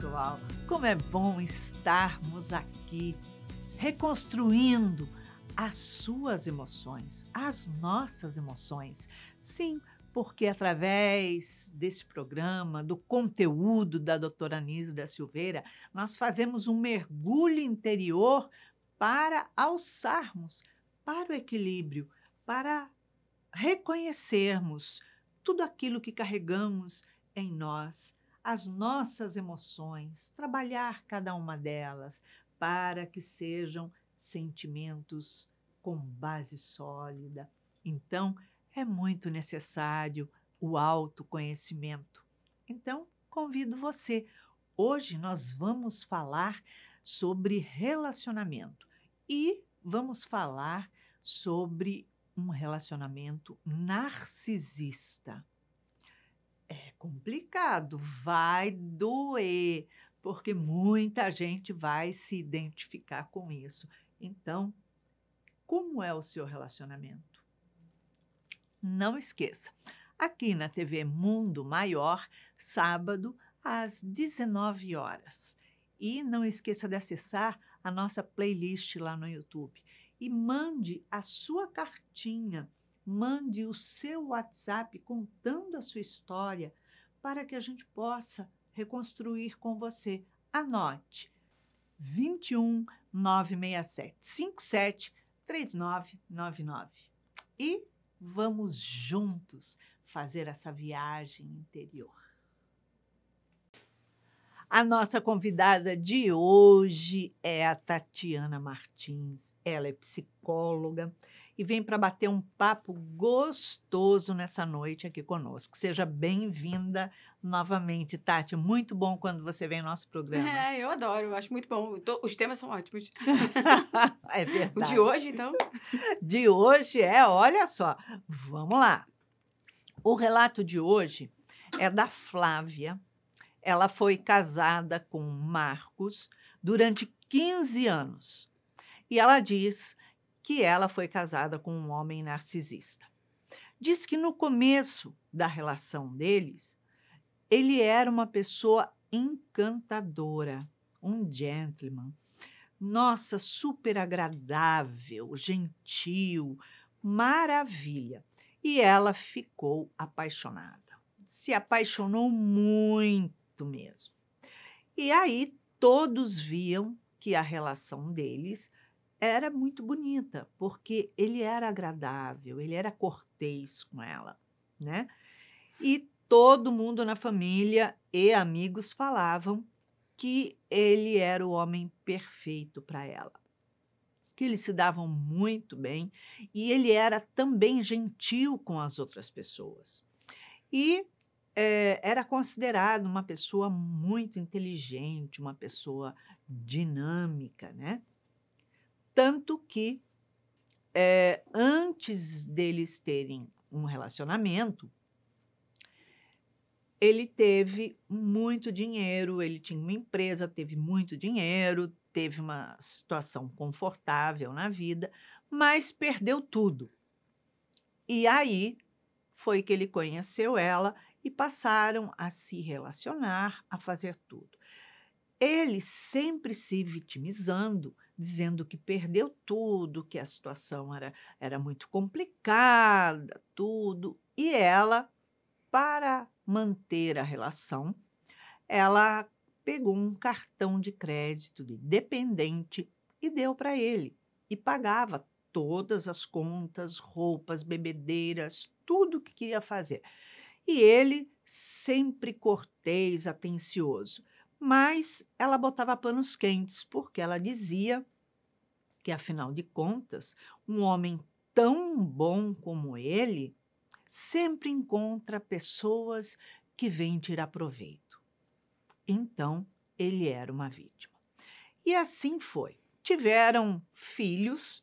pessoal! Como é bom estarmos aqui reconstruindo as suas emoções, as nossas emoções. Sim, porque através desse programa, do conteúdo da doutora Anísia da Silveira, nós fazemos um mergulho interior para alçarmos para o equilíbrio, para reconhecermos tudo aquilo que carregamos em nós, as nossas emoções, trabalhar cada uma delas para que sejam sentimentos com base sólida. Então, é muito necessário o autoconhecimento. Então, convido você. Hoje nós vamos falar sobre relacionamento e vamos falar sobre um relacionamento narcisista. É complicado, vai doer, porque muita gente vai se identificar com isso. Então, como é o seu relacionamento? Não esqueça, aqui na TV Mundo Maior, sábado, às 19 horas. E não esqueça de acessar a nossa playlist lá no YouTube. E mande a sua cartinha, mande o seu WhatsApp contando a sua história para que a gente possa reconstruir com você. Anote 21 967 57 3999. E vamos juntos fazer essa viagem interior. A nossa convidada de hoje é a Tatiana Martins. Ela é psicóloga e vem para bater um papo gostoso nessa noite aqui conosco. Seja bem-vinda novamente, Tati. Muito bom quando você vem ao nosso programa. Eu adoro, eu acho muito bom. Os temas são ótimos. É verdade. O de hoje, então? De hoje olha só, vamos lá. O relato de hoje é da Flávia. Ela foi casada com Marcos durante 15 anos. E ela diz que ela foi casada com um homem narcisista. Diz que no começo da relação deles, ele era uma pessoa encantadora, um gentleman. Nossa, super agradável, gentil, maravilha. E ela ficou apaixonada. Se apaixonou muito mesmo. E aí todos viam que a relação deles era muito bonita, porque ele era agradável, ele era cortês com ela, né? E todo mundo na família e amigos falavam que ele era o homem perfeito para ela, que eles se davam muito bem e ele era também gentil com as outras pessoas. E era considerado uma pessoa muito inteligente, uma pessoa dinâmica, né? Tanto que, antes deles terem um relacionamento, ele teve muito dinheiro, ele tinha uma empresa, teve muito dinheiro, teve uma situação confortável na vida, mas perdeu tudo. E aí foi que ele conheceu ela e passaram a se relacionar, a fazer tudo. Ele sempre se vitimizando, dizendo que perdeu tudo, que a situação era muito complicada, tudo. E ela, para manter a relação, ela pegou um cartão de crédito de dependente e deu para ele. E pagava todas as contas, roupas, bebedeiras, tudo o que queria fazer. E ele sempre cortês, atencioso. Mas ela botava panos quentes, porque ela dizia que, afinal de contas, um homem tão bom como ele sempre encontra pessoas que vêm tirar proveito. Então, ele era uma vítima. E assim foi. Tiveram filhos,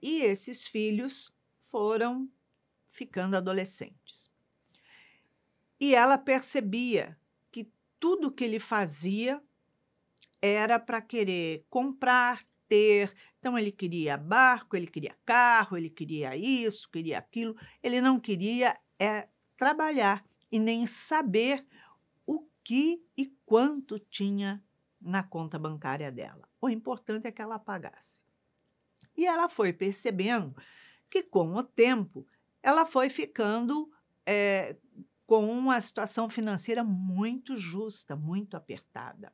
e esses filhos foram ficando adolescentes. E ela percebia que tudo que ele fazia era para querer comprar, ter. Então, ele queria barco, ele queria carro, ele queria isso, queria aquilo. Ele não queria trabalhar e nem saber o que e quanto tinha na conta bancária dela. O importante é que ela pagasse. E ela foi percebendo que, com o tempo, ela foi ficando com uma situação financeira muito justa, muito apertada.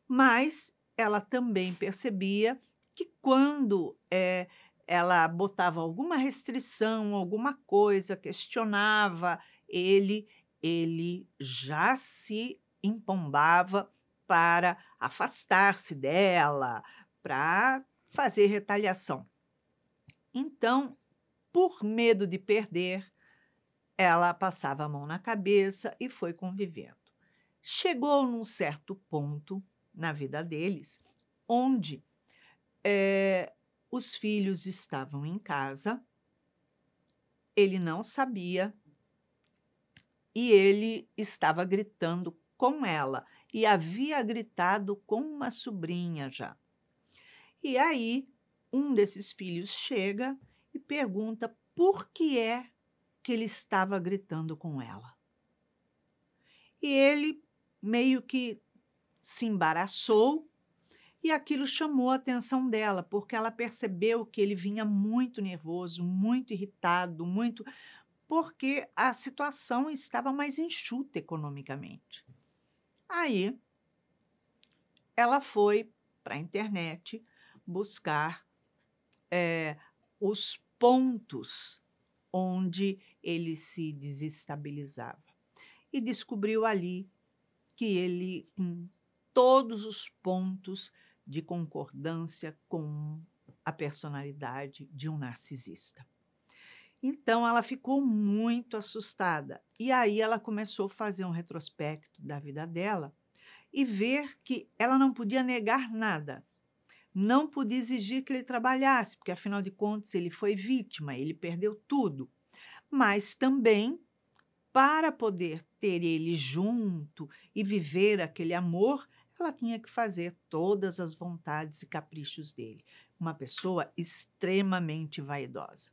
Mas ela também percebia que, quando ela botava alguma restrição, alguma coisa, questionava ele já se empombava para afastar-se dela, para fazer retaliação. Então, por medo de perder, ela passava a mão na cabeça e foi convivendo. Chegou num certo ponto na vida deles, onde os filhos estavam em casa, ele não sabia e ele estava gritando com ela e havia gritado com uma sobrinha já. E aí, um desses filhos chega e pergunta por que é que ele estava gritando com ela. E ele meio que se embaraçou e aquilo chamou a atenção dela, porque ela percebeu que ele vinha muito nervoso, muito irritado, porque a situação estava mais enxuta economicamente. Aí, ela foi para a internet buscar os pontos onde ele se desestabilizava e descobriu ali que ele tem todos os pontos de concordância com a personalidade de um narcisista. Então, ela ficou muito assustada. E aí ela começou a fazer um retrospecto da vida dela e ver que ela não podia negar nada. Não podia exigir que ele trabalhasse, porque, afinal de contas, ele foi vítima, ele perdeu tudo. Mas também, para poder ter ele junto e viver aquele amor, ela tinha que fazer todas as vontades e caprichos dele. Uma pessoa extremamente vaidosa.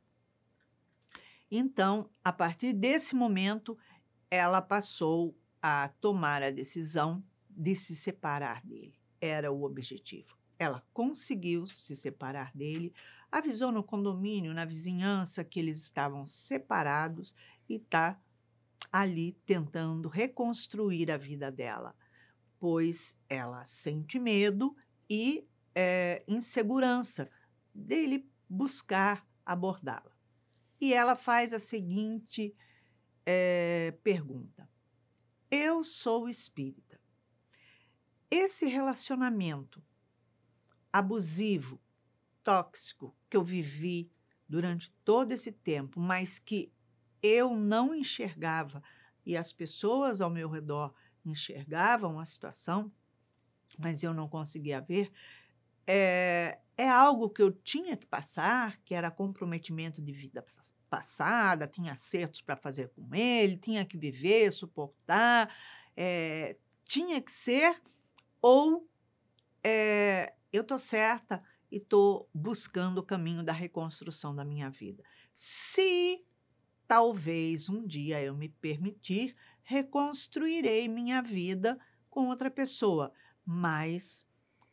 Então, a partir desse momento, ela passou a tomar a decisão de se separar dele. Era o objetivo. Ela conseguiu se separar dele, avisou no condomínio, na vizinhança, que eles estavam separados e está ali tentando reconstruir a vida dela, pois ela sente medo e insegurança dele buscar abordá-la. E ela faz a seguinte pergunta: eu sou espírita. Esse relacionamento abusivo, tóxico, que eu vivi durante todo esse tempo, mas que eu não enxergava e as pessoas ao meu redor enxergavam a situação, mas eu não conseguia ver, é algo que eu tinha que passar, que era comprometimento de vida passada, tinha acertos para fazer com ele, tinha que viver, suportar, tinha que ser, ou eu estou certa e estou buscando o caminho da reconstrução da minha vida. Se talvez um dia eu me permitir, reconstruirei minha vida com outra pessoa, mas,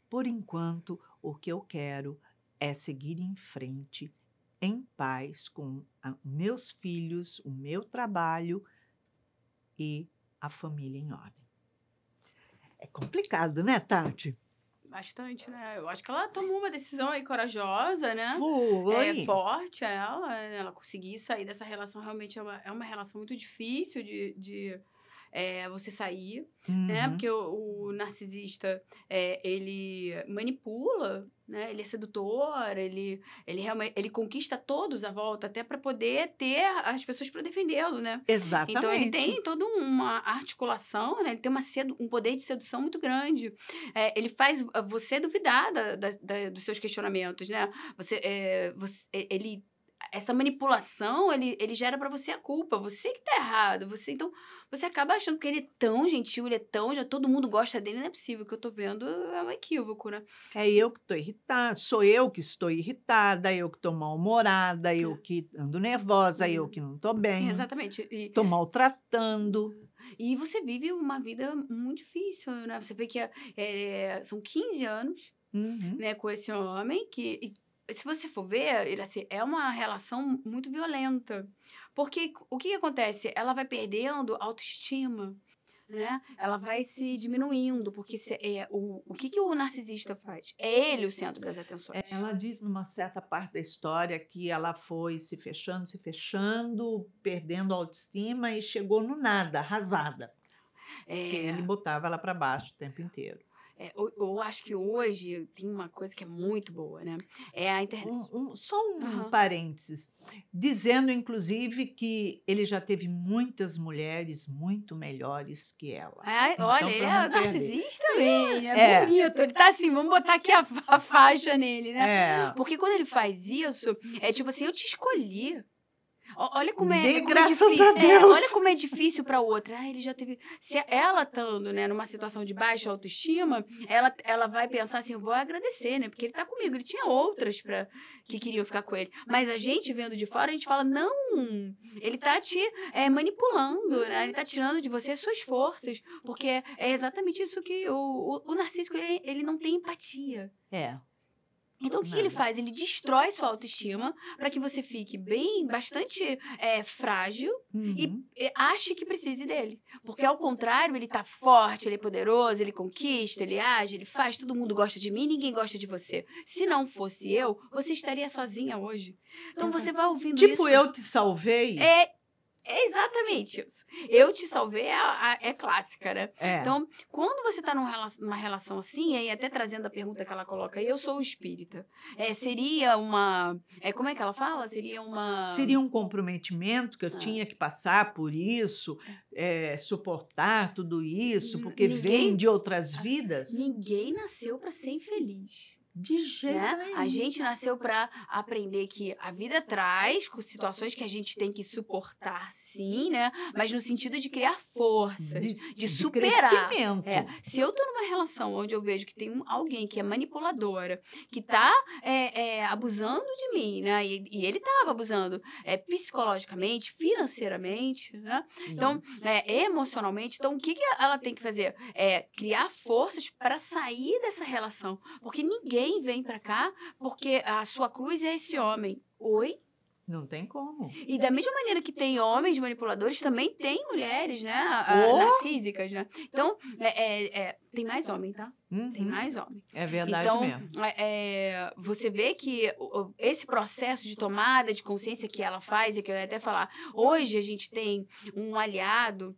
por enquanto, o que eu quero é seguir em frente, em paz, com meus filhos, o meu trabalho e a família em ordem. É complicado, né, Tati? Bastante, né? Eu acho que ela tomou uma decisão aí corajosa, né? Foi. Forte ela conseguir sair dessa relação. Realmente é uma relação muito difícil de você sair, né? Porque o narcisista, ele manipula, né? Ele é sedutor, ele realmente ele conquista todos à volta, até para poder ter as pessoas para defendê-lo, né? Exatamente. Então, ele tem toda uma articulação, né? Ele tem um poder de sedução muito grande. Ele faz você duvidar dos seus questionamentos, né? Essa manipulação, ele gera para você a culpa. Você que tá errado. Então, você acaba achando que ele é tão gentil, já todo mundo gosta dele. Não é possível. O que eu tô vendo é um equívoco, né? É eu que estou irritada, sou eu que estou irritada, eu que estou mal-humorada, eu que ando nervosa, eu que não estou bem. Exatamente. Estou maltratando. E você vive uma vida muito difícil, né? Você vê que são 15 anos, Uhum. né, com esse homem, se você for ver, ele, assim, é uma relação muito violenta. Porque o que acontece? Ela vai perdendo autoestima, né? Ela vai se diminuindo, porque o que o narcisista faz? É ele o centro das atenções. Ela diz numa certa parte da história que ela foi se fechando, perdendo a autoestima e chegou no nada, arrasada, porque ele É, botava ela para baixo o tempo inteiro. eu acho que hoje tem uma coisa que é muito boa, né? É a internet. Só um Aham. parênteses, dizendo inclusive que ele já teve muitas mulheres muito melhores que ela. Olha, Então, ele para é não perder. narcisista mesmo, É. bonito. Ele tá assim, vamos botar aqui a faixa nele, né? É. Porque quando ele faz isso, é tipo assim, eu te escolhi. Olha como Dê como graças difícil. a Deus. Olha como é difícil para outra. Ele já teve. Se ela estando, né, numa situação de baixa autoestima, ela vai pensar assim, eu vou agradecer, né? Porque ele tá comigo. Ele tinha outras que queriam ficar com ele. Mas a gente vendo de fora, a gente fala, não, ele tá te manipulando, né? Ele tá tirando de você as suas forças. Porque é exatamente isso que o narcísico, ele não tem empatia. É. Então, o que ele faz? Ele destrói sua autoestima para que você fique bastante frágil Uhum. e ache que precise dele. Porque, ao contrário, ele tá forte, ele é poderoso, ele conquista, ele age, ele faz, todo mundo gosta de mim, ninguém gosta de você. Se não fosse eu, você estaria sozinha hoje. Então, você vai ouvindo isso... Tipo, eu te salvei? É exatamente isso. Eu te salvei é clássica, né? É. Então, quando você está numa relação assim, aí até trazendo a pergunta que ela coloca, eu sou espírita. Seria uma... como é que ela fala? Seria um comprometimento que eu tinha que passar por isso, suportar tudo isso, porque vem de outras vidas? Ninguém nasceu para ser infeliz. De jeito nenhum. A gente nasceu para aprender que a vida traz situações que a gente tem que suportar, sim, né? Mas no sentido de criar forças, de superar. Crescimento. Se eu tô numa relação onde eu vejo que tem alguém que é manipuladora, que tá abusando de mim, né? E ele tava abusando psicologicamente, financeiramente, né? Então, emocionalmente. Então, o que ela tem que fazer? Criar forças para sair dessa relação. Porque ninguém vem pra cá porque a sua cruz é esse homem. Oi? Não tem como. E da mesma maneira que tem homens manipuladores, também tem mulheres, né? Narcísicas, né? Então, tem mais homem, tá? Uhum. Tem mais homem. É verdade então, mesmo. Você vê que esse processo de tomada de consciência que ela faz, e que eu ia até falar, hoje a gente tem um aliado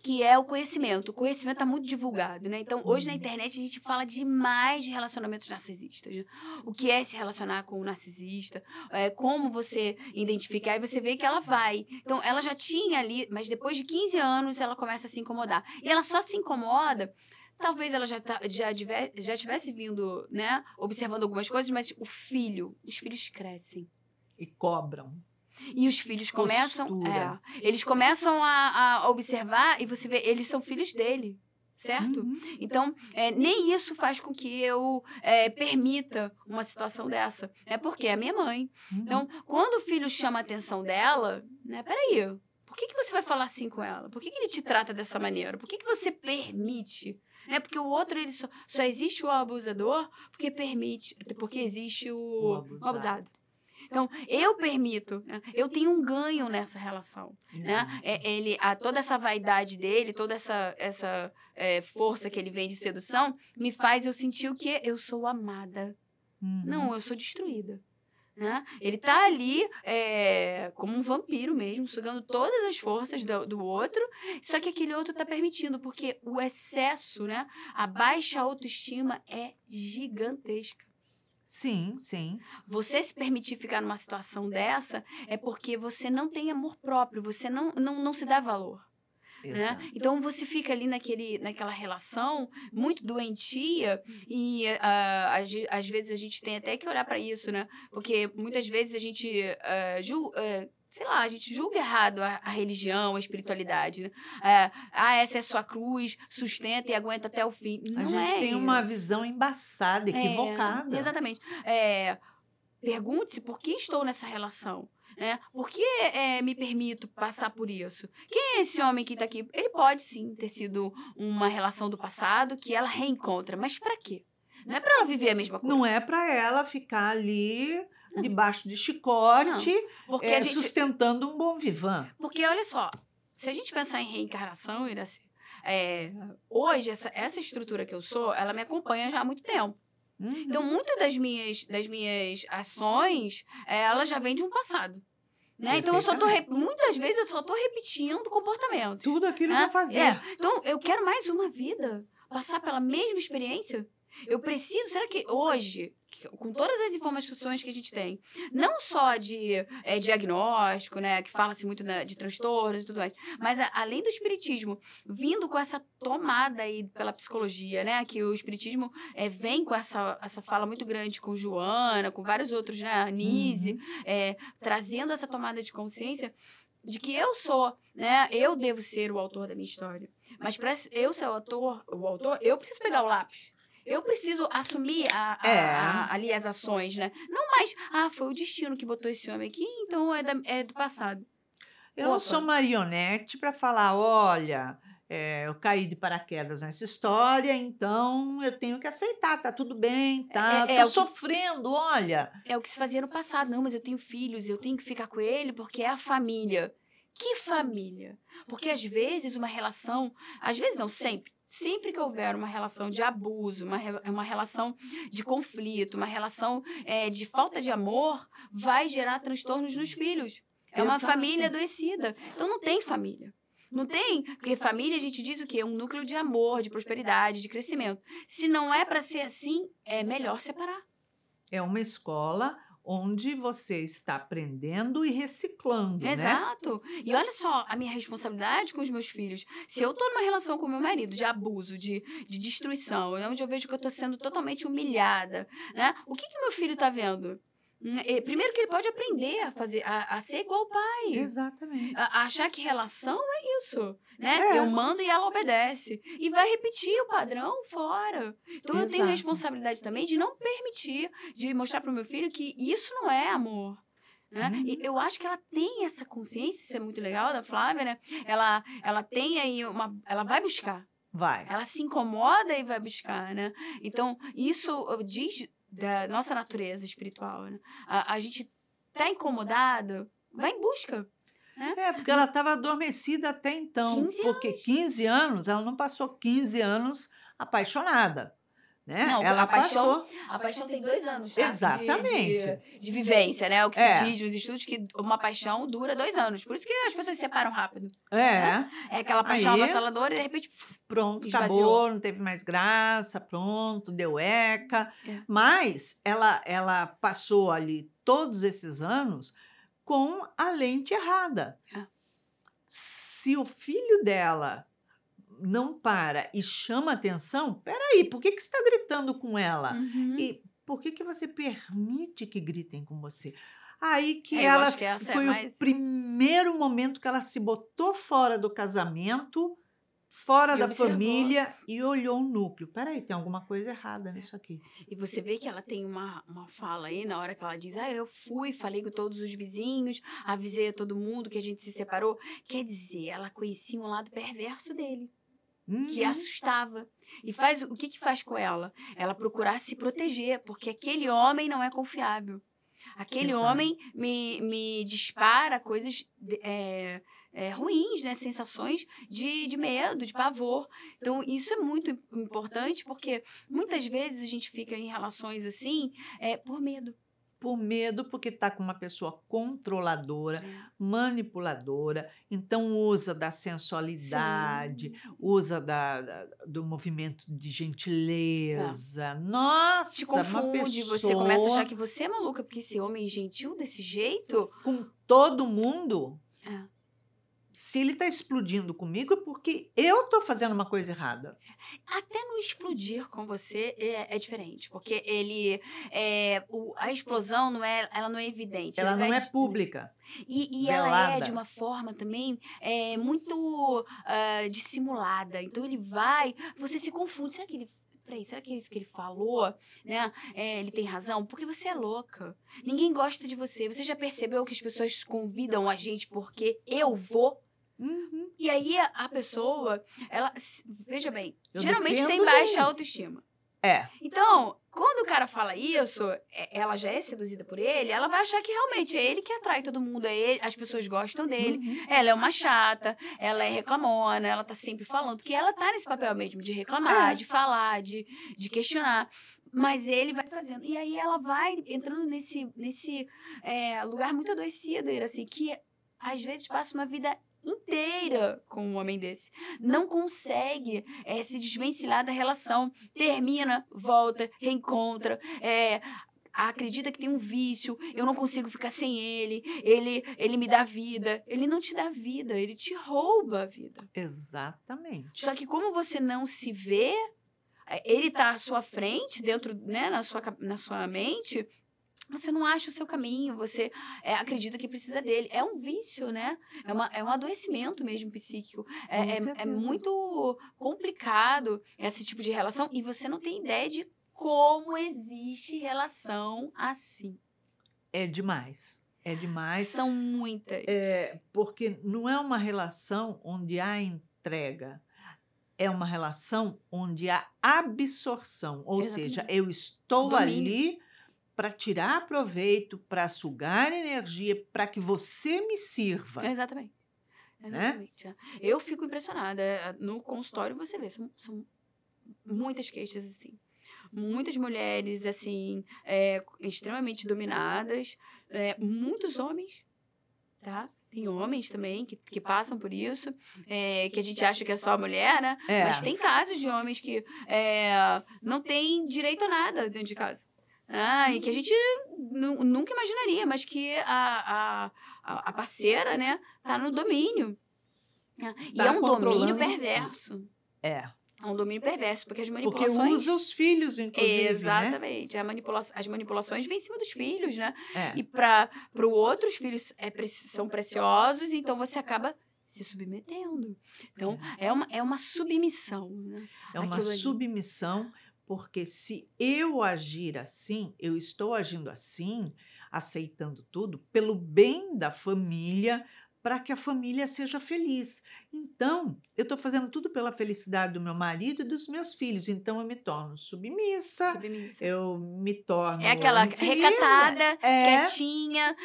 que é o conhecimento. O conhecimento está muito divulgado, né? Então, hoje na internet a gente fala demais de relacionamentos narcisistas. Né? O que é se relacionar com o narcisista, como você identificar, e você vê que ela vai. Então, ela já tinha ali, mas depois de 15 anos ela começa a se incomodar. E ela só se incomoda, talvez ela já tivesse vindo, né? Observando algumas coisas, mas os filhos crescem. E cobram. E os filhos começam... eles começam a observar e você vê, eles são filhos dele, certo? Uhum. Então, nem isso faz com que eu permita uma situação dessa. Porque é a minha mãe. Uhum. Então, quando o filho chama a atenção dela, né? Peraí, por que você vai falar assim com ela? Por que ele te trata dessa maneira? Por que você permite? Porque o outro, ele só existe o abusador porque permite, porque existe o abusado. Então, eu permito, né? Eu tenho um ganho nessa relação. Né? Toda essa vaidade dele, toda essa força que ele vem de sedução, me faz eu sentir o quê? Eu sou amada. Uhum. Não, eu sou destruída. Né? Ele tá ali como um vampiro mesmo, sugando todas as forças do outro, só que aquele outro tá permitindo, porque o excesso, né? A baixa autoestima é gigantesca. Sim, sim. Você se permitir ficar numa situação dessa é porque você não tem amor próprio, você não se dá valor. Né? Então, você fica ali naquela relação muito doentia e às vezes a gente tem até que olhar para isso, né? Porque muitas vezes a gente a gente julga errado a religião, a espiritualidade. Né? Essa é a sua cruz, sustenta e aguenta até o fim. Não a gente tem isso. uma visão embaçada, equivocada. Exatamente. Pergunte-se por que estou nessa relação. Né? Por que me permito passar por isso? Quem é esse homem que está aqui? Ele pode, sim, ter sido uma relação do passado que ela reencontra. Mas para quê? Não é para ela viver a mesma coisa. Não é para ela ficar ali debaixo de Não, chicote, porque a gente... sustentando um bom vivan. Porque, olha só, se a gente pensar em reencarnação, Iraci, hoje, essa estrutura que eu sou, ela me acompanha já há muito tempo. Então, muitas das minhas ações, elas já vêm de um passado. Né? Então, muitas vezes eu só estou repetindo comportamentos. Tudo aquilo que eu fazia. Então, eu quero mais uma vida, passar pela mesma experiência. Eu preciso, será que hoje, com todas as informações que a gente tem, não só de diagnóstico, né, que fala-se muito de transtornos e tudo mais, mas além do espiritismo, vindo com essa tomada aí pela psicologia, né, que o espiritismo vem com essa fala muito grande com Joana, com vários outros, né, Anise, trazendo essa tomada de consciência de que eu devo ser o autor da minha história. Mas para eu ser o autor, eu preciso pegar o lápis. Eu preciso assumir ali as ações, né? Não mais, foi o destino que botou esse homem aqui, então é do passado. Eu não sou marionete para falar, olha, eu caí de paraquedas nessa história, então eu tenho que aceitar, tá tudo bem, tá? Tô sofrendo, olha. É o que se fazia no passado. Não, mas eu tenho filhos, eu tenho que ficar com ele porque é a família. Que família? Porque às vezes uma relação, às vezes não, sempre que houver uma relação de abuso, uma relação de conflito, uma relação de falta de amor, vai gerar transtornos nos filhos. É uma família adoecida. Então não tem família. Não tem, porque família a gente diz o quê? Um núcleo de amor, de prosperidade, de crescimento. Se não é para ser assim, é melhor separar. É uma escola onde você está aprendendo e reciclando, Exato. né? E olha só, a minha responsabilidade com os meus filhos. Se eu estou numa relação com meu marido de abuso, de destruição, onde eu vejo que eu estou sendo totalmente humilhada, né? O que o meu filho está vendo? Primeiro que ele pode aprender a ser igual ao pai. Exatamente. A achar que relação é isso, né? Eu mando e ela obedece. E vai repetir o padrão fora. Então, eu tenho responsabilidade também de não permitir, de mostrar para o meu filho que isso não é amor. Né? E eu acho que ela tem essa consciência, isso é muito legal da Flávia, né? Ela tem aí ela vai buscar. Vai. Ela se incomoda e vai buscar, né? Então, isso diz da nossa natureza espiritual, né? A gente tá incomodado, vai em busca. Né? Porque ela estava adormecida até então. 15 anos, ela não passou 15 anos apaixonada. Né? Não, ela a paixão tem 2 anos, tá? Exatamente. De vivência, né? O que se diz nos estudos que uma paixão dura 2 anos. Por isso que as pessoas se separam rápido. Né? É aquela paixão avassaladora e de repente pronto, esvaziou. Acabou, não teve mais graça, pronto, deu eca. Mas ela passou ali todos esses anos com a lente errada. Se o filho dela não para e chama atenção, peraí, por que você está gritando com ela? E por que você permite que gritem com você? Aí que ela foi o primeiro momento que ela se botou fora do casamento, fora da família e olhou o núcleo. Peraí, tem alguma coisa errada nisso aqui. E você vê que ela tem uma fala aí, na hora que ela diz, eu fui, falei com todos os vizinhos, avisei a todo mundo que a gente se separou. Quer dizer, ela conhecia um lado perverso dele. Que assustava. E o que faz com ela? Ela procurar se proteger, porque aquele homem não é confiável. Aquele homem me dispara coisas ruins, né? Sensações de medo, de pavor. Então, isso é muito importante, porque muitas vezes a gente fica em relações assim por medo. Por medo, porque está com uma pessoa controladora, manipuladora, então usa da sensualidade, usa do movimento de gentileza. Nossa, te confunde, uma pessoa... Você começa a achar que você é maluca, porque esse homem gentil desse jeito... Com todo mundo... Se ele está explodindo comigo é porque eu estou fazendo uma coisa errada. Até no explodir com você é diferente, porque a explosão ela não é evidente. Ela não é pública. E ela é de uma forma também muito dissimulada. Então ele vai, você se confunde. Será que ele peraí, será que é isso que ele falou? Né? Ele tem razão? Porque você é louca. Ninguém gosta de você. Você já percebeu que as pessoas convidam a gente porque eu vou? Uhum. E aí a pessoa, veja bem, Eu geralmente tem dependo baixa dele. autoestima. É. Então, quando o cara fala isso, ela já é seduzida por ele, ela vai achar que realmente é ele que atrai todo mundo, é ele, as pessoas gostam dele. Uhum. Ela é uma chata, ela é reclamona, ela tá sempre falando, porque ela tá nesse papel mesmo de reclamar, de falar, de questionar. Mas ele vai fazendo. E aí ela vai entrando nesse lugar muito adoecido, assim, que às vezes passa uma vida inteira com um homem desse. Não consegue se desvencilhar da relação. Termina, volta, reencontra, acredita que tem um vício, eu não consigo ficar sem ele me dá vida. Ele não te dá vida, ele te rouba a vida. Exatamente. Só que como você não se vê, ele tá à sua frente, dentro, né, na sua mente, você não acha o seu caminho, você acredita que precisa dele. É um vício, né? É um adoecimento mesmo psíquico. É muito complicado esse tipo de relação e você não tem ideia de como existe relação assim. É demais. É demais. São muitas. Porque não é uma relação onde há entrega. É uma relação onde há absorção. Ou Exatamente. seja, eu estou Domínio. ali para tirar proveito, para sugar energia, para que você me sirva. Exatamente. Exatamente. Né? Eu fico impressionada. No consultório você vê, são muitas queixas assim. Muitas mulheres, assim, extremamente dominadas. Muitos homens, tá? Tem homens também que passam por isso, que a gente acha que é só a mulher, né? Mas tem casos de homens que não têm direito a nada dentro de casa. E que a gente nunca imaginaria, mas que a parceira, né, tá no domínio. E é um domínio perverso. É um domínio perverso, porque as manipulações... Porque usa os filhos, inclusive, exatamente. Né? As manipulações vêm em cima dos filhos, né? É. E para o outro, os filhos são preciosos, então você acaba se submetendo. Então, é uma submissão. Né? É uma submissão, porque se eu agir assim, eu estou agindo assim, aceitando tudo, pelo bem da família, para que a família seja feliz. Então, eu estou fazendo tudo pela felicidade do meu marido e dos meus filhos. Então, eu me torno submissa. Eu me torno... É aquela recatada, quietinha.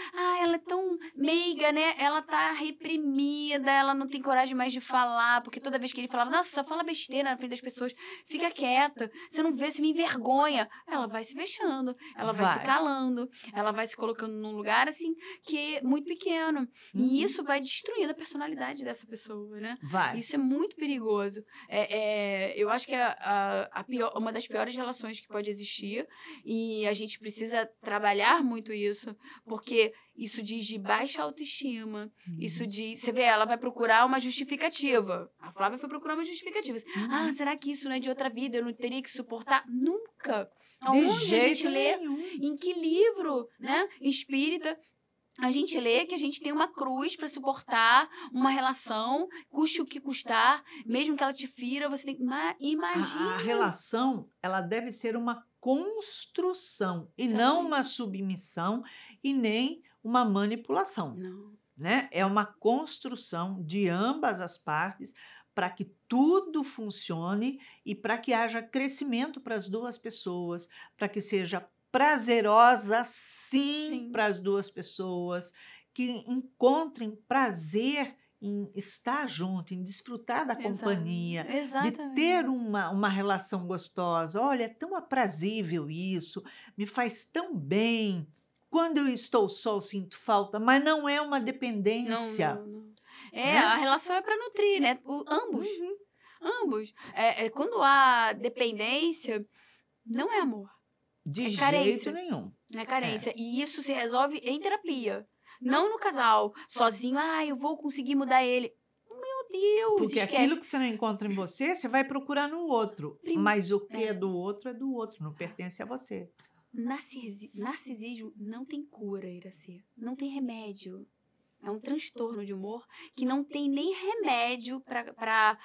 Ela é tão meiga, né? Ela tá reprimida, ela não tem coragem mais de falar, porque toda vez que ele falava, nossa, só fala besteira na frente das pessoas, fica quieta, você não vê, você me envergonha. Ela vai se fechando, ela vai se calando, ela vai se colocando num lugar, assim, que é muito pequeno. E isso vai destruindo a personalidade dessa pessoa, né? Isso é muito perigoso. Eu acho que é uma das piores relações que pode existir e a gente precisa trabalhar muito isso, porque isso diz de baixa autoestima, isso diz... Você vê, ela vai procurar uma justificativa. A Flávia foi procurar uma justificativa. Será que isso não é de outra vida? Eu não teria que suportar? Nunca! Aonde a gente lê? Em que livro, né? Espírita... A gente lê que a gente tem uma cruz para suportar uma relação, custe o que custar, mesmo que ela te fira, você tem que... Imagina! A relação, ela deve ser uma construção e não uma submissão e nem uma manipulação. Não. Né? É uma construção de ambas as partes para que tudo funcione e para que haja crescimento para as duas pessoas, para que seja prazerosa, sim. Para as duas pessoas, que encontrem prazer em estar junto, em desfrutar da companhia, de ter uma relação gostosa. Olha, é tão aprazível isso, me faz tão bem. Quando eu estou só, eu sinto falta, mas não é uma dependência. Não. A relação é para nutrir, né? Ambos. Ambos. Quando há dependência, não é amor. De jeito nenhum. É carência. E isso se resolve em terapia. Não no casal, sozinho. Eu vou conseguir mudar ele. Meu Deus, porque aquilo que você não encontra em você, você vai procurar no outro. Mas o que é do outro, não pertence a você. Narcisismo não tem cura, Iracy. Não tem remédio. É um transtorno de humor que não tem nem remédio para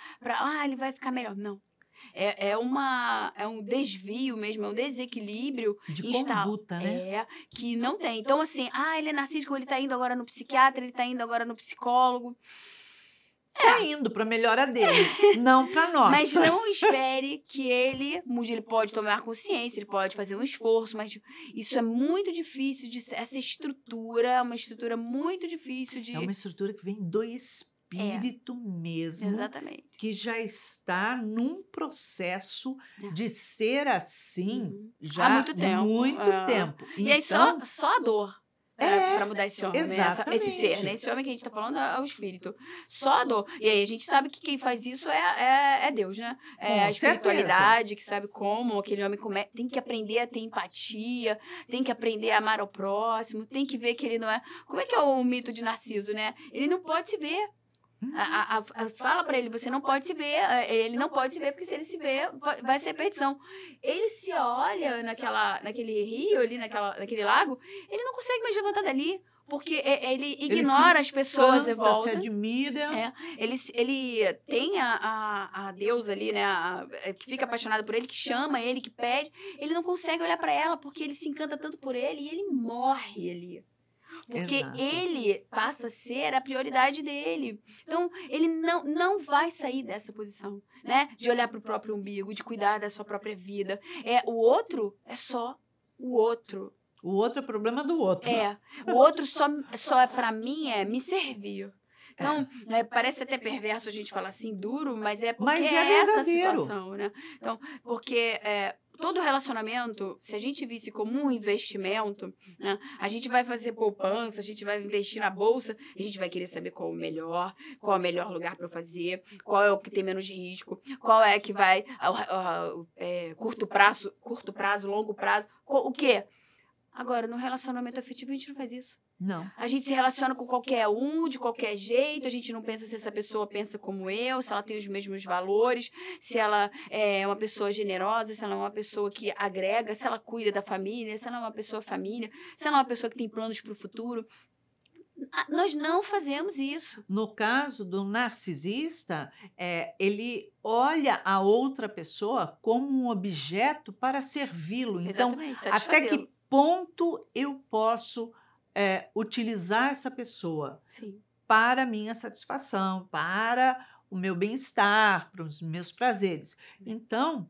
ele vai ficar melhor. Não. É um desvio mesmo, é um desequilíbrio De conduta, né? Que não tem. Então, assim, ele é narcísico, ele tá indo agora no psiquiatra, ele tá indo agora no psicólogo. Tá indo pra melhora dele, não pra Mas nossa. não espere que ele mude. Ele pode tomar consciência, ele pode fazer um esforço, mas isso é muito difícil. Essa estrutura é uma estrutura muito difícil de... É uma estrutura que vem do espírito mesmo, Exatamente. que já está num processo É. de ser assim já Há muito tempo. muito tempo. E aí Então, só a dor para mudar esse homem, né? Esse ser, exatamente. né? Esse homem que a gente tá falando é o espírito. Só a dor. E aí a gente sabe que quem faz isso é Deus, né? É Com a espiritualidade, que sabe como aquele homem tem que aprender a ter empatia, tem que aprender a amar ao próximo, tem que ver que ele não é... Como é que é o mito de Narciso, né? Ele não pode se ver. Fala pra ele, você não pode se ver. Ele não pode se ver, porque se ele se ver, vai ser perdição. Ele se olha naquele rio ali, naquele lago, ele não consegue mais levantar dali, porque ele ignora as pessoas em volta. Se admira. Ele tem a deusa ali, né, que fica apaixonada por ele, que chama ele, que pede. Ele não consegue olhar pra ela, porque ele se encanta tanto por ele e ele morre ali. Porque Exato. ele passa a ser a prioridade dele. Então, ele não vai sair dessa posição, né? De olhar para o próprio umbigo, de cuidar da sua própria vida. O outro é só o outro. O outro é problema do outro. O outro só é para mim, me servir. Então, parece até perverso a gente falar assim, duro, mas é porque é essa situação, né? Então, porque... todo relacionamento, se a gente visse como um investimento, né, a gente vai fazer poupança, a gente vai investir na bolsa, a gente vai querer saber qual é o melhor lugar para fazer, qual é o que tem menos risco, qual é que vai curto prazo, longo prazo, o quê? Agora, no relacionamento afetivo, a gente não faz isso. Não. A gente se relaciona com qualquer um, de qualquer jeito, a gente não pensa se essa pessoa pensa como eu, se ela tem os mesmos valores, se ela é uma pessoa generosa, se ela é uma pessoa que agrega, se ela cuida da família, se ela é uma pessoa família, se ela é uma pessoa que tem planos para o futuro. Nós não fazemos isso. No caso do narcisista, ele olha a outra pessoa como um objeto para servi-lo. Então, até que ponto eu posso utilizar essa pessoa para a minha satisfação, para o meu bem-estar, para os meus prazeres. Então,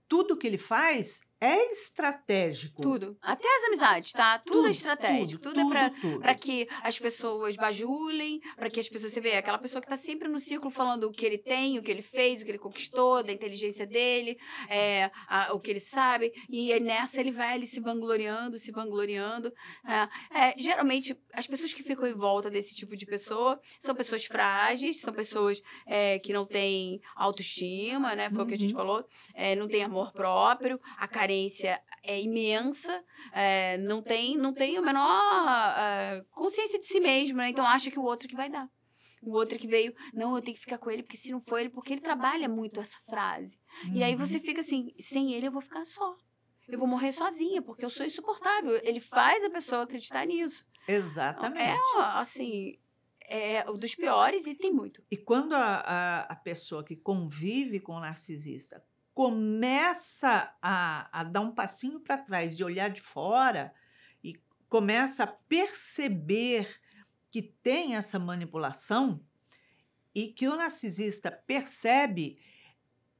tudo que ele faz é estratégico. Tudo. Até as amizades, tá? Tudo é estratégico. Tudo é pra que as pessoas bajulem, pra que as pessoas... Você vê, aquela pessoa que tá sempre no círculo falando o que ele tem, o que ele fez, o que ele conquistou, da inteligência dele, o que ele sabe. E nessa ele vai ali se vangloriando. Geralmente, as pessoas que ficam em volta desse tipo de pessoa são pessoas frágeis, são pessoas que não têm autoestima, né? Foi o que a gente falou. Não tem amor próprio, a carência é imensa, não tem a menor consciência de si mesmo, né? Então acha que o outro que vai dar. O outro que veio, não, eu tenho que ficar com ele, porque se não for ele, porque ele trabalha muito essa frase. E aí você fica assim, sem ele eu vou ficar só. Eu vou morrer sozinha, porque eu sou insuportável. Ele faz a pessoa acreditar nisso. Exatamente. Assim... um dos piores e tem muito. E quando a pessoa que convive com o narcisista começa a dar um passinho para trás, de olhar de fora, e começa a perceber que tem essa manipulação, e que o narcisista percebe,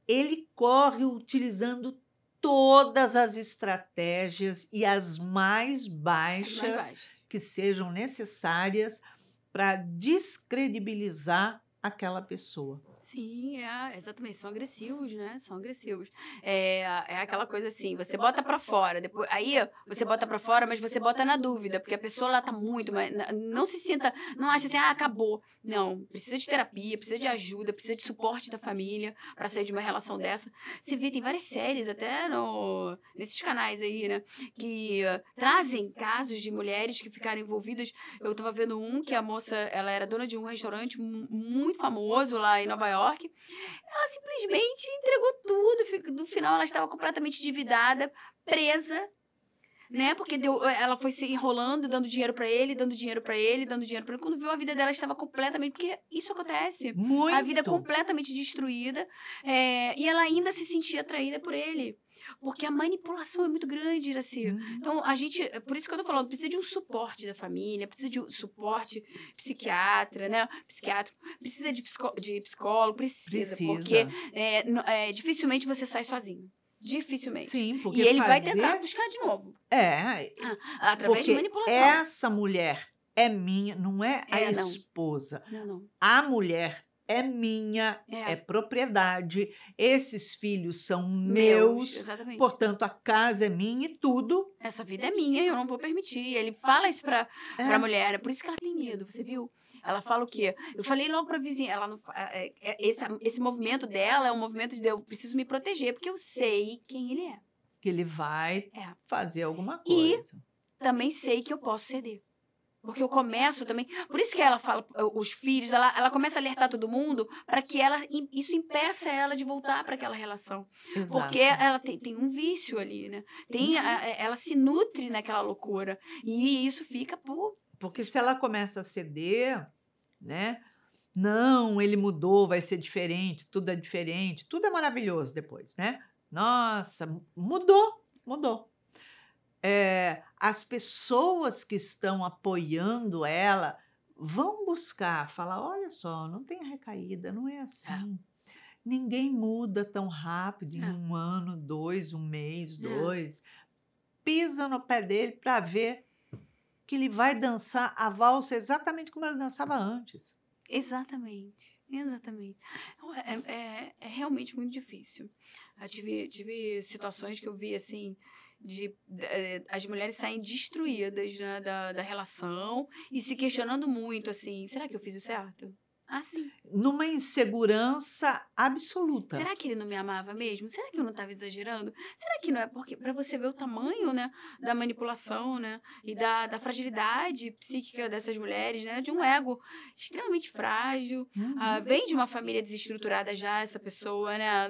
ele corre utilizando todas as estratégias e as mais baixas que sejam necessárias para descredibilizar aquela pessoa. Sim, exatamente. São agressivos, né? São agressivos. É aquela coisa assim, você bota pra fora, depois, aí você bota pra fora, mas você bota na dúvida, porque a pessoa lá tá muito, mas não se sinta, não acha assim, acabou. Não, precisa de terapia, precisa de ajuda, precisa de suporte da família pra sair de uma relação dessa. Você vê, tem várias séries até nesses canais aí, né? Que trazem casos de mulheres que ficaram envolvidas. Eu tava vendo que a moça, ela era dona de um restaurante muito famoso lá em Nova York. Ela simplesmente entregou tudo. No final, ela estava completamente endividada, presa. né? Porque ela foi se enrolando, dando dinheiro pra ele, dando dinheiro pra ele, dando dinheiro pra ele. Quando viu, a vida dela estava completamente... Porque isso acontece. A vida é Muito. completamente destruída. E ela ainda se sentia atraída por ele. Porque a manipulação é muito grande, Iraci. Então, por isso que eu tô falando, precisa de um suporte da família, precisa de um suporte psiquiatra, né? Psiquiátrico, precisa de psicólogo, precisa. Porque dificilmente você sai sozinho. Dificilmente. Sim, porque E ele vai tentar buscar de novo. Através de manipulação. Essa mulher é minha, não é a esposa. Não. A mulher é minha, é propriedade. Esses filhos são meus. Exatamente. Portanto, a casa é minha e tudo. Essa vida é minha e eu não vou permitir. Ele fala isso pra mulher. É por isso que ela tem medo, você viu? Ela fala o quê? Eu falei logo pra vizinha. Ela não, esse movimento dela é um movimento de eu preciso me proteger, porque eu sei quem ele é. Que ele vai fazer alguma coisa. E também sei que eu posso ceder. Porque eu começo também... Por isso que ela fala, os filhos, ela começa a alertar todo mundo para que isso impeça ela de voltar para aquela relação. Exato. Porque ela tem um vício ali, né? Ela se nutre naquela loucura. E isso fica por... Porque se ela começa a ceder, né? Não, ele mudou, vai ser diferente, tudo é maravilhoso depois, né? Nossa, mudou. As pessoas que estão apoiando ela vão buscar, falar, olha só, não tem recaída, não é assim. Ninguém muda tão rápido, em 1 ano, 2, 1 mês, 2. Pisa no pé dele para ver que ele vai dançar a valsa exatamente como ela dançava antes. Exatamente. É realmente muito difícil. Eu tive situações que eu vi, assim, as mulheres saem destruídas, né, da relação e se questionando muito, assim, será que eu fiz o certo? Sim. Numa insegurança absoluta. Será que ele não me amava mesmo? Será que eu não estava exagerando? Será que não é porque... Para você ver o tamanho, né, da manipulação, né, e da fragilidade psíquica dessas mulheres, né, de um ego extremamente frágil. Vem de uma família desestruturada já, essa pessoa, né?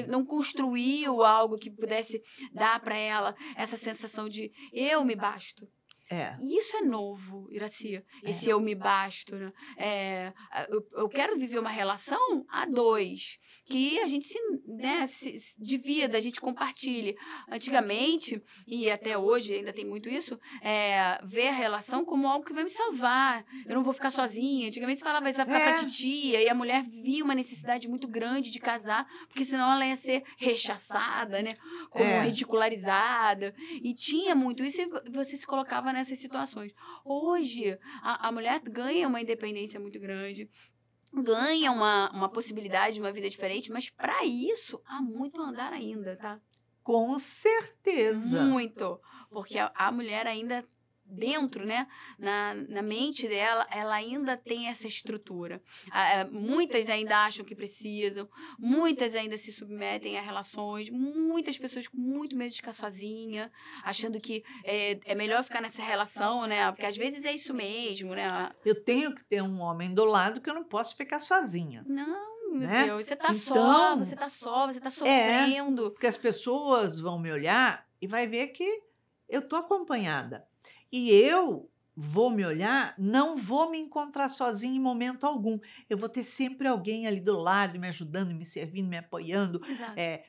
Não construiu algo que pudesse dar para ela essa sensação de eu me basto. E isso é novo, Iraci. Esse eu me basto, né? Eu quero viver uma relação a 2, que a gente se divida, a gente compartilhe. Antigamente, e até hoje ainda tem muito isso, ver a relação como algo que vai me salvar. Eu não vou ficar sozinha. Antigamente se falava, isso vai ficar pra titia, e a mulher via uma necessidade muito grande de casar, porque senão ela ia ser rechaçada, né? Como ridicularizada. E tinha muito isso, e você se colocava nessas situações. Hoje, a mulher ganha uma independência muito grande, ganha uma possibilidade de uma vida diferente, mas para isso há muito a andar ainda, tá? Com certeza. Muito. Porque a mulher ainda dentro, né, na mente dela, ela ainda tem essa estrutura. Muitas ainda acham que precisam, muitas ainda se submetem a relações, muitas pessoas com muito medo de ficar sozinha, achando que é melhor ficar nessa relação, né, porque às vezes é isso mesmo, né. Eu tenho que ter um homem do lado que eu não posso ficar sozinha. Não, meu né? Deus, você tá só, você tá sofrendo. Porque as pessoas vão me olhar e vai ver que eu tô acompanhada. E eu vou me olhar, não vou me encontrar sozinha em momento algum. Eu vou ter sempre alguém ali do lado, me ajudando, me servindo, me apoiando,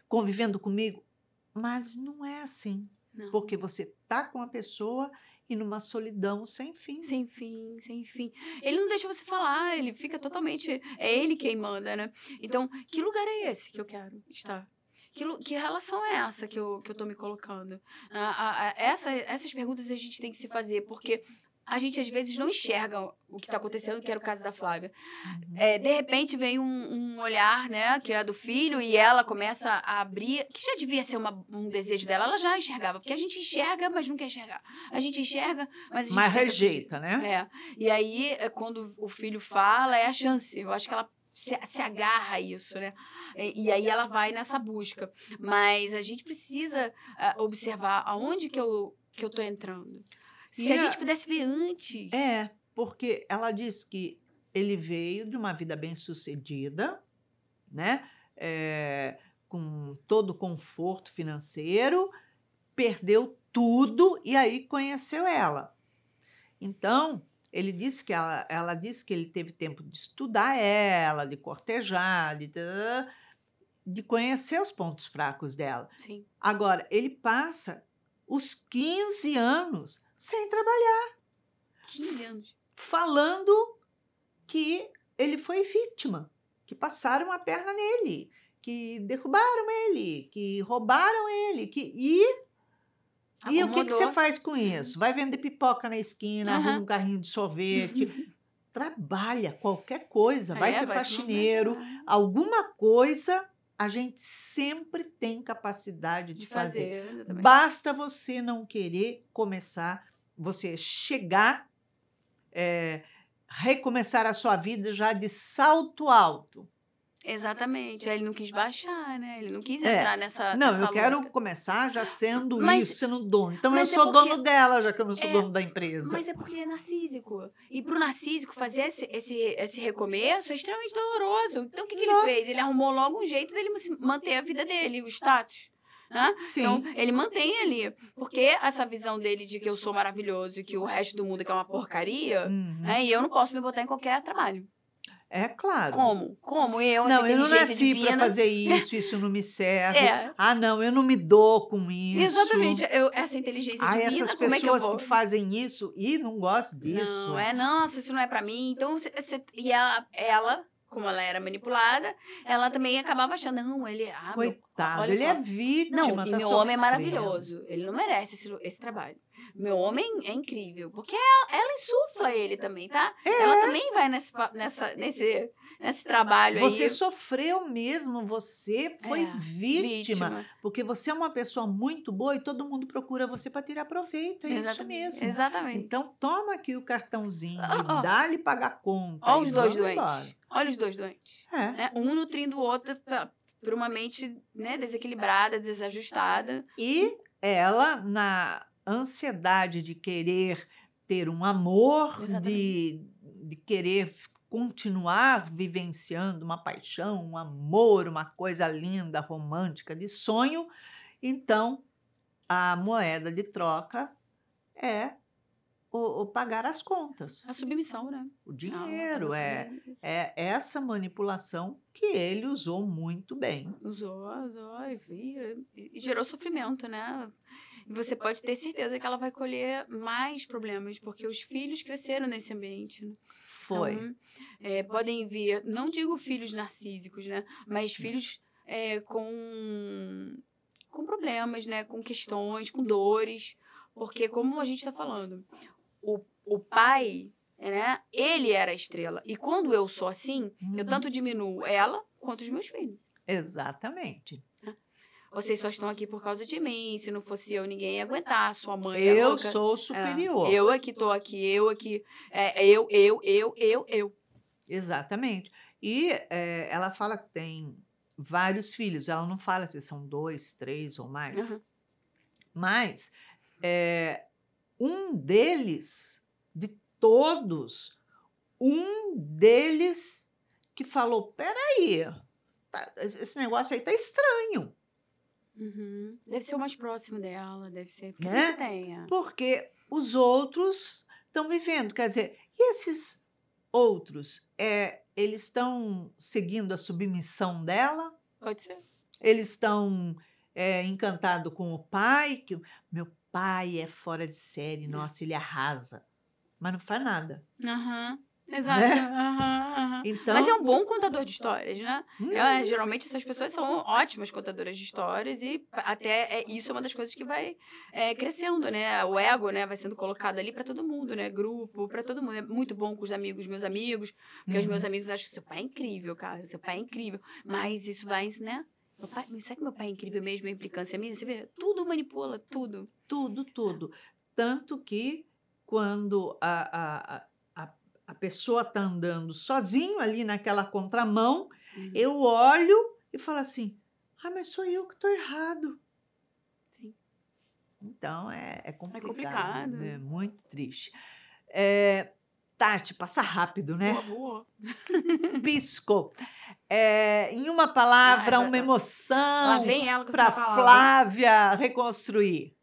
convivendo comigo. Mas não é assim. Não. Porque você tá com a pessoa e numa solidão sem fim. Sem fim, sem fim. Ele não deixa você falar, ele fica totalmente... É ele quem manda, né? Então, que lugar é esse que eu quero estar? Que relação é essa que eu tô me colocando? Essas perguntas a gente tem que se fazer, porque a gente, às vezes, não enxerga o que está acontecendo, que era o caso da Flávia. De repente, vem um olhar, né, que é do filho, e ela começa a abrir, que já devia ser um desejo dela, ela já enxergava, porque a gente enxerga, mas não quer enxergar. A gente enxerga, mas a gente... Mas rejeita, né? E aí, quando o filho fala, é a chance. Eu acho que ela se agarra a isso, né? E aí ela vai nessa busca. Mas a gente precisa observar aonde que eu tô entrando. Se a gente pudesse ver antes. Porque ela diz que ele veio de uma vida bem-sucedida, né? Com todo o conforto financeiro, perdeu tudo e aí conheceu ela. Então, ele disse que ela disse que ele teve tempo de estudar ela, de cortejar, de conhecer os pontos fracos dela. Sim. Agora, ele passa os 15 anos sem trabalhar, 15 anos. falando que ele foi vítima, que passaram a perna nele, que derrubaram ele, que roubaram ele, E o que você faz com isso? Vai vender pipoca na esquina, arruma um carrinho de sorvete, trabalha qualquer coisa, vai ser faxineiro, alguma coisa a gente sempre tem capacidade de fazer. Basta você não querer começar, você chegar, recomeçar a sua vida já de salto alto. Exatamente. Ele não quis baixar, né? Ele não quis entrar nessa Não, nessa eu quero luta. começar já sendo Mas- isso, sendo dono. Então eu mas é sou porque- dono dela, já que eu não sou dono da empresa. Mas é porque ele é narcísico. E pro narcísico fazer esse recomeço é extremamente doloroso. Então o que ele fez? Ele arrumou logo um jeito dele manter a vida dele, o status. Né? Sim. Então, ele mantém ali. Porque essa visão dele de que eu sou maravilhoso e que o resto do mundo é uma porcaria, né? E eu não posso me botar em qualquer trabalho. É claro. Como eu, Não, eu não nasci divina, para fazer isso não me serve. É. Ah, não, eu não me dou com isso. Exatamente. Essa inteligência divina, essas como é que eu pessoas vou? que fazem isso e não gostam disso. Nossa, isso não é pra mim. Então, e ela, como ela era manipulada, ela também acabava achando, não, ele é... Coitado, olha ele só. é vítima, Não, tá e meu homem é maravilhoso. Ele não merece esse trabalho. Meu homem é incrível. Porque ela insufla ele também, tá? Ela também vai nesse trabalho Você aí. sofreu mesmo, você foi vítima. Porque você é uma pessoa muito boa e todo mundo procura você para tirar proveito. É isso mesmo. Exatamente. Então, toma aqui o cartãozinho e dá-lhe pagar a conta. Olha os dois embora. doentes. Olha os dois doentes. Né? Um nutrindo o outro por uma mente, né, desequilibrada, desajustada. E ela, na ansiedade de querer ter um amor, de querer continuar vivenciando uma paixão, um amor, uma coisa linda, romântica, de sonho, então a moeda de troca é o pagar as contas. A submissão, né? O dinheiro, é essa manipulação que ele usou muito bem. Usou e gerou sofrimento, né? E você pode ter certeza que ela vai colher mais problemas, porque os filhos cresceram nesse ambiente, né? Foi. Então, podem vir, não digo filhos narcísicos, né? Mas filhos com problemas, né? Com questões, com dores. Porque, como a gente está falando, o pai, né? Ele era a estrela. E quando eu sou assim, eu tanto diminuo ela quanto os meus filhos. Exatamente. Vocês só estão aqui por causa de mim. Se não fosse eu, ninguém ia aguentar. Sua mãe eu louca. Sou superior. Eu aqui tô aqui, eu aqui. Eu. Exatamente. E ela fala que tem vários filhos. Ela não fala se são 2, 3 ou mais. Uhum. Mas um deles, de todos, um deles que falou, peraí, esse negócio aí tá estranho. Uhum. Deve ser o mais próximo dela, deve ser. Porque né? sempre tem. Porque os outros estão vivendo. Quer dizer, e esses outros, eles estão seguindo a submissão dela? Pode ser. Eles estão encantados com o pai, que meu pai é fora de série, nossa, ele arrasa. Mas não faz nada. Aham. Exato. Né? Então, mas é um bom contador de histórias, né? Geralmente essas pessoas são ótimas contadoras de histórias e até isso é uma das coisas que vai crescendo, né? O ego, né, vai sendo colocado ali para todo mundo, né? Grupo, para todo mundo. É muito bom com os amigos, meus amigos, porque os meus amigos acham que seu pai é incrível, cara. Seu pai é incrível. Mas isso vai, né? Meu pai, será que meu pai é incrível mesmo? A implicância minha? Você vê? Tudo manipula, tudo. Tudo. Tanto que quando a pessoa está andando sozinho ali naquela contramão, eu olho e falo assim, mas sou eu que estou errado. Sim. Então, é complicado. É complicado. É muito triste. Tati, passa rápido, né? Boa. Pisco. Em uma palavra, uma emoção para Flávia reconstruir.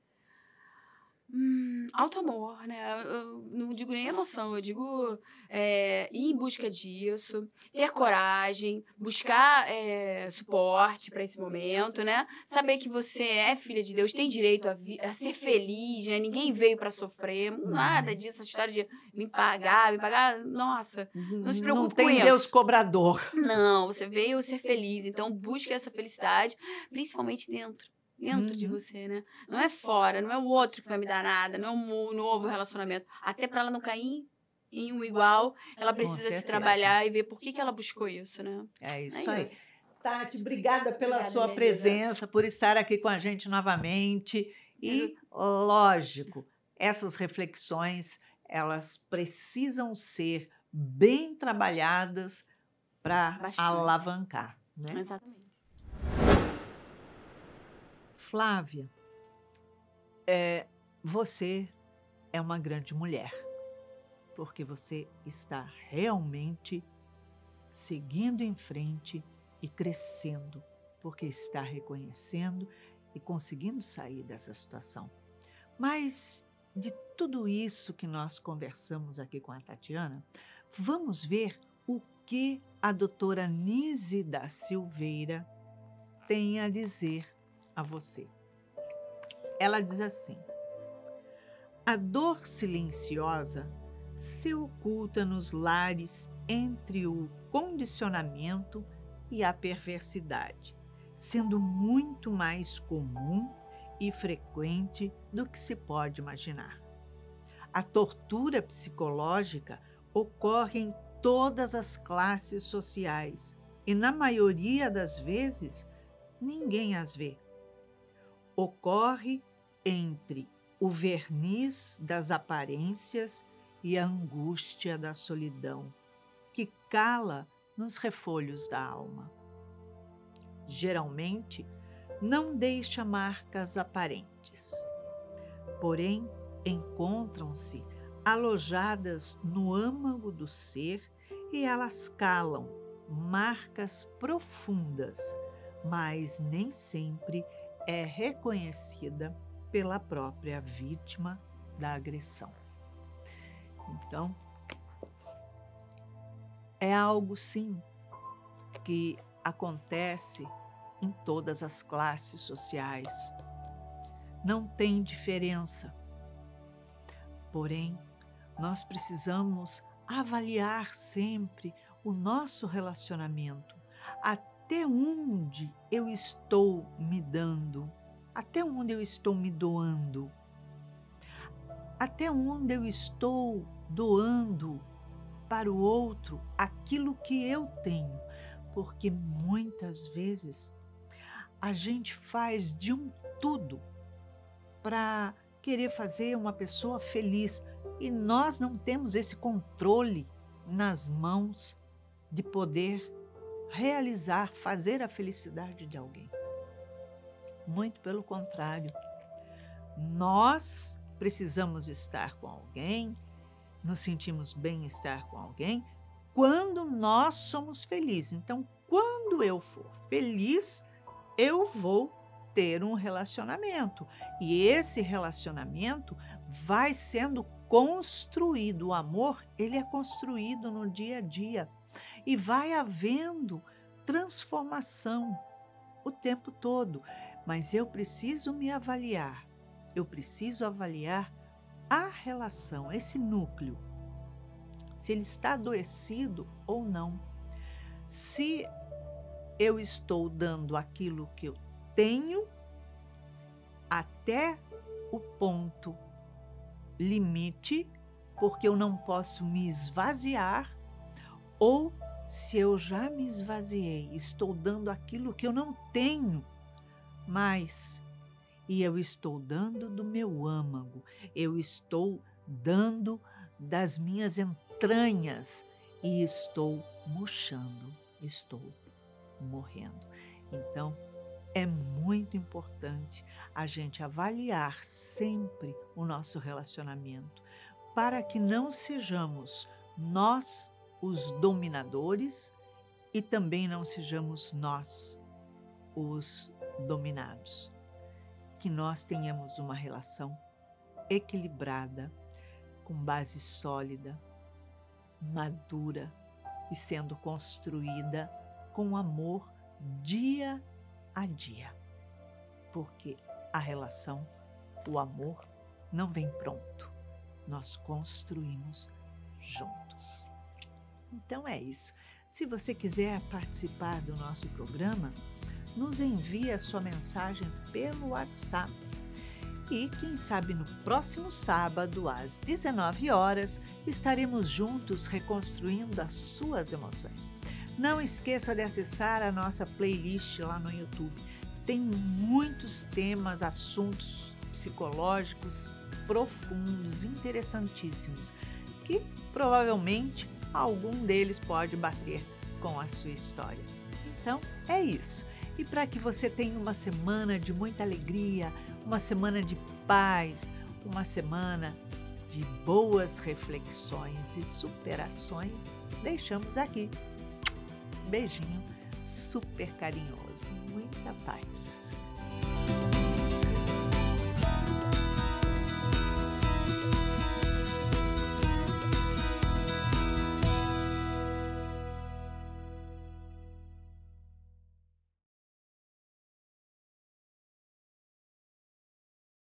Auto-amor, né? Eu não digo nem emoção, eu digo ir em busca disso, ter coragem, buscar suporte para esse momento, né? Saber que você é filha de Deus, tem direito a ser feliz, né? Ninguém veio para sofrer, nada disso, essa história de me pagar, nossa, não se Não preocupe com tem Deus isso. cobrador. Não, você veio ser feliz, então busque essa felicidade, principalmente dentro de você, né? Não é fora, não é o outro que vai me dar nada, não é um novo relacionamento. Até para ela não cair em um igual, ela Com precisa se certeza. trabalhar e ver por que ela buscou isso, né? É isso É aí. isso. Tati, obrigada pela Obrigada, sua minha presença, por estar aqui com a gente novamente. E, lógico, essas reflexões, elas precisam ser bem trabalhadas para Bastante. alavancar, né? Exatamente. Flávia, você é uma grande mulher, porque você está realmente seguindo em frente e crescendo, porque está reconhecendo e conseguindo sair dessa situação. Mas de tudo isso que nós conversamos aqui com a Tatiana, vamos ver o que a doutora Nise da Silveira tem a dizer a você. Ela diz assim: a dor silenciosa se oculta nos lares entre o condicionamento e a perversidade, sendo muito mais comum e frequente do que se pode imaginar. A tortura psicológica ocorre em todas as classes sociais e, na maioria das vezes, ninguém as vê. Ocorre entre o verniz das aparências e a angústia da solidão, que cala nos refolhos da alma. Geralmente, não deixa marcas aparentes, porém, encontram-se alojadas no âmago do ser e elas calam marcas profundas, mas nem sempre é reconhecida pela própria vítima da agressão. Então, é algo, sim, que acontece em todas as classes sociais. Não tem diferença. Porém, nós precisamos avaliar sempre o nosso relacionamento. Até onde eu estou me dando? Até onde eu estou me doando? Até onde eu estou doando para o outro aquilo que eu tenho? Porque muitas vezes a gente faz de um tudo para querer fazer uma pessoa feliz e nós não temos esse controle nas mãos de poder realizar, fazer a felicidade de alguém. Muito pelo contrário, nós precisamos estar com alguém, nos sentimos bem estar com alguém quando nós somos felizes. Então, quando eu for feliz, eu vou ter um relacionamento. E esse relacionamento vai sendo construído. O amor, ele é construído no dia a dia. E vai havendo transformação o tempo todo. Mas eu preciso me avaliar. Eu preciso avaliar a relação, esse núcleo. Se ele está adoecido ou não. Se eu estou dando aquilo que eu tenho até o ponto limite, porque eu não posso me esvaziar, ou se eu já me esvaziei, estou dando aquilo que eu não tenho mais, e eu estou dando do meu âmago, eu estou dando das minhas entranhas e estou murchando, estou morrendo. Então, é muito importante a gente avaliar sempre o nosso relacionamento para que não sejamos nós os dominadores e também não sejamos nós os dominados. Que nós tenhamos uma relação equilibrada, com base sólida, madura e sendo construída com amor dia a dia. Porque a relação, o amor, não vem pronto. Nós construímos juntos. Então é isso. Se você quiser participar do nosso programa, nos envie a sua mensagem pelo WhatsApp. E quem sabe no próximo sábado, às 19 horas, estaremos juntos reconstruindo as suas emoções. Não esqueça de acessar a nossa playlist lá no YouTube. Tem muitos temas, assuntos psicológicos profundos, interessantíssimos, que provavelmente algum deles pode bater com a sua história. Então, é isso. E para que você tenha uma semana de muita alegria, uma semana de paz, uma semana de boas reflexões e superações, deixamos aqui. Beijinho super carinhoso, muita paz.